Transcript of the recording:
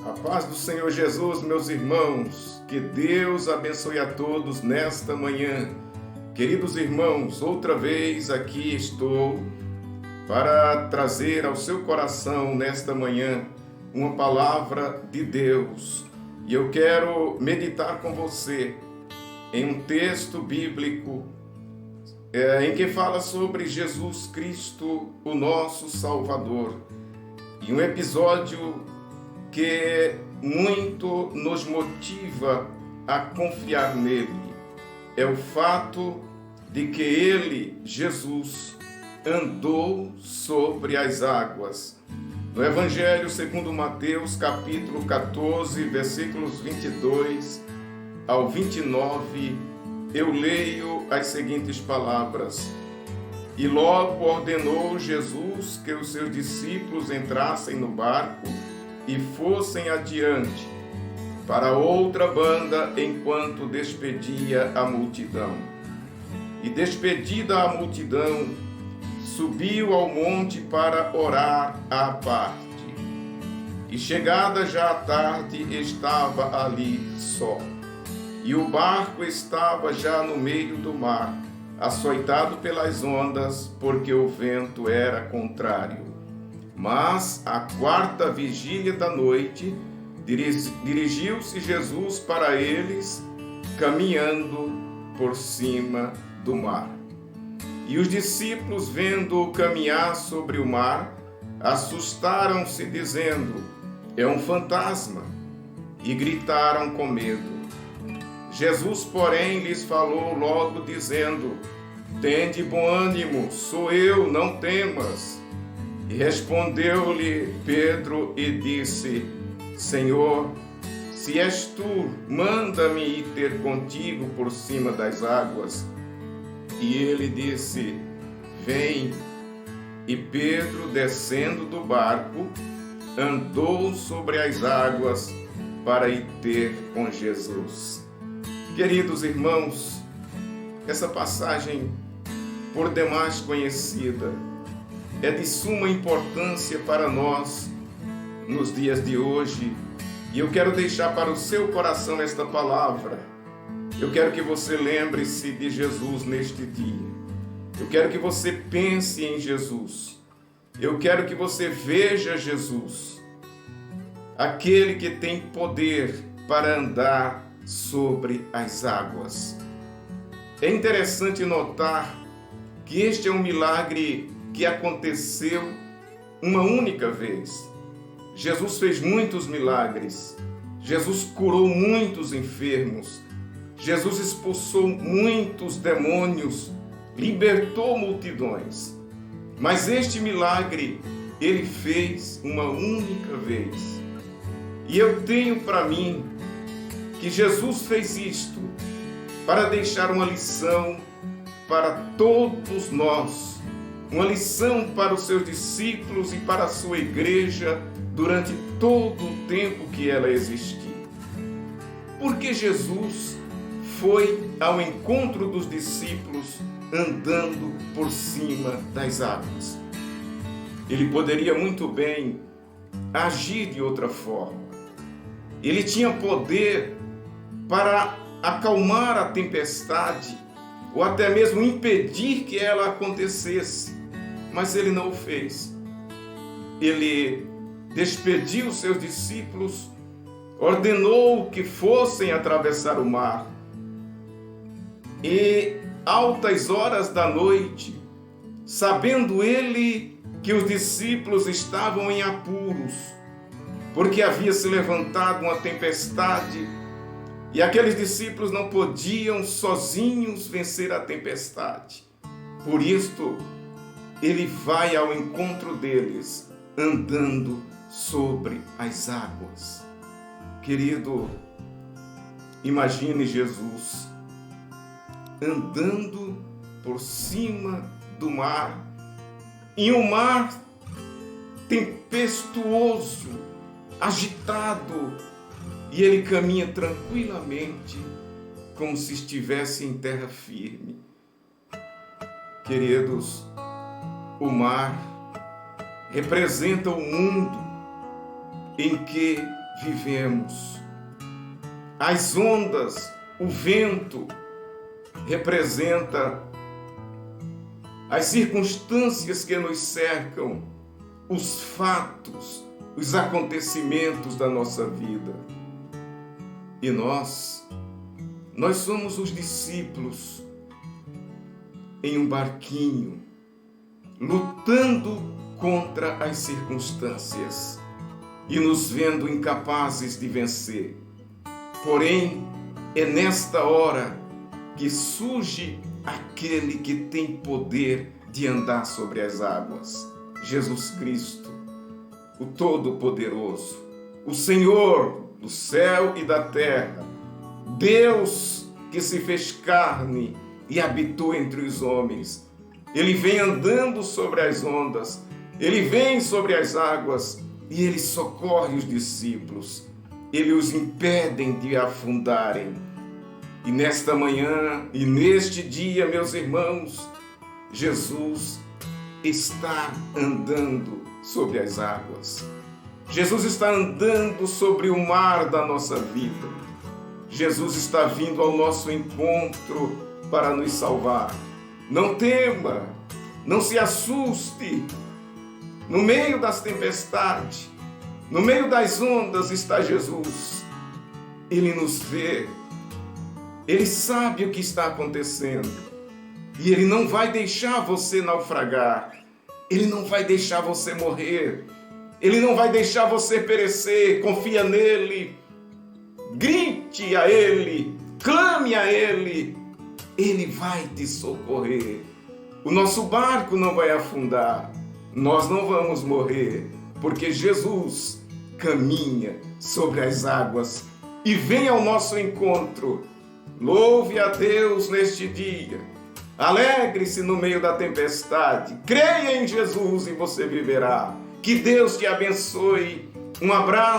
A paz do Senhor Jesus, meus irmãos, que Deus abençoe a todos nesta manhã. Queridos irmãos, outra vez aqui estou para trazer ao seu coração nesta manhã uma palavra de Deus. E eu quero meditar com você em um texto bíblico em que fala sobre Jesus Cristo, o nosso Salvador. E um episódio que muito nos motiva a confiar nele. É o fato de que ele, Jesus, andou sobre as águas. No Evangelho segundo Mateus, capítulo 14, versículos 22 ao 29, eu leio as seguintes palavras. E logo ordenou Jesus que os seus discípulos entrassem no barco e fossem adiante para outra banda enquanto despedia a multidão. E despedida a multidão, subiu ao monte para orar à parte. E chegada já a tarde, estava ali só. E o barco estava já no meio do mar, açoitado pelas ondas, porque o vento era contrário. Mas, à quarta vigília da noite, dirigiu-se Jesus para eles, caminhando por cima do mar. E os discípulos, vendo-o caminhar sobre o mar, assustaram-se, dizendo: é um fantasma, e gritaram com medo. Jesus, porém, lhes falou logo, dizendo: tende bom ânimo, sou eu, não temas. E respondeu-lhe Pedro e disse: Senhor, se és tu, manda-me ir ter contigo por cima das águas. E ele disse: vem. E Pedro, descendo do barco, andou sobre as águas para ir ter com Jesus. Queridos irmãos, essa passagem, por demais conhecida, é de suma importância para nós nos dias de hoje. E eu quero deixar para o seu coração esta palavra. Eu quero que você lembre-se de Jesus neste dia. Eu quero que você pense em Jesus. Eu quero que você veja Jesus, aquele que tem poder para andar sobre as águas. É interessante notar que este é um milagre que aconteceu uma única vez. Jesus fez muitos milagres. Jesus curou muitos enfermos. Jesus expulsou muitos demônios, libertou multidões. Mas este milagre ele fez uma única vez. E eu tenho para mim que Jesus fez isto para deixar uma lição para todos nós, uma lição para os seus discípulos e para a sua igreja durante todo o tempo que ela existir. Porque Jesus foi ao encontro dos discípulos andando por cima das águas. Ele poderia muito bem agir de outra forma. Ele tinha poder para acalmar a tempestade ou até mesmo impedir que ela acontecesse, mas ele não o fez. Ele despediu seus discípulos, ordenou que fossem atravessar o mar e, altas horas da noite, sabendo ele que os discípulos estavam em apuros, porque havia se levantado uma tempestade e aqueles discípulos não podiam sozinhos vencer a tempestade. Por isto, ele vai ao encontro deles, andando sobre as águas. Querido, imagine Jesus andando por cima do mar, em um mar tempestuoso, agitado, e ele caminha tranquilamente, como se estivesse em terra firme. Queridos, o mar representa o mundo em que vivemos. As ondas, o vento, representa as circunstâncias que nos cercam, os fatos, os acontecimentos da nossa vida. E nós somos os discípulos em um barquinho, lutando contra as circunstâncias e nos vendo incapazes de vencer. Porém, é nesta hora que surge aquele que tem poder de andar sobre as águas. Jesus Cristo, o Todo-Poderoso, o Senhor do céu e da terra, Deus que se fez carne e habitou entre os homens. Ele vem andando sobre as ondas, ele vem sobre as águas e ele socorre os discípulos. Ele os impede de afundarem. E nesta manhã e neste dia, meus irmãos, Jesus está andando sobre as águas. Jesus está andando sobre o mar da nossa vida. Jesus está vindo ao nosso encontro para nos salvar. Não tema, não se assuste. No meio das tempestades, no meio das ondas está Jesus. Ele nos vê. Ele sabe o que está acontecendo. E Ele não vai deixar você naufragar. Ele não vai deixar você morrer. Ele não vai deixar você perecer. Confia nele. Grite a Ele. Clame a Ele. Ele vai te socorrer. O nosso barco não vai afundar. Nós não vamos morrer. Porque Jesus caminha sobre as águas e vem ao nosso encontro. Louve a Deus neste dia. Alegre-se no meio da tempestade. Creia em Jesus e você viverá. Que Deus te abençoe. Um abraço.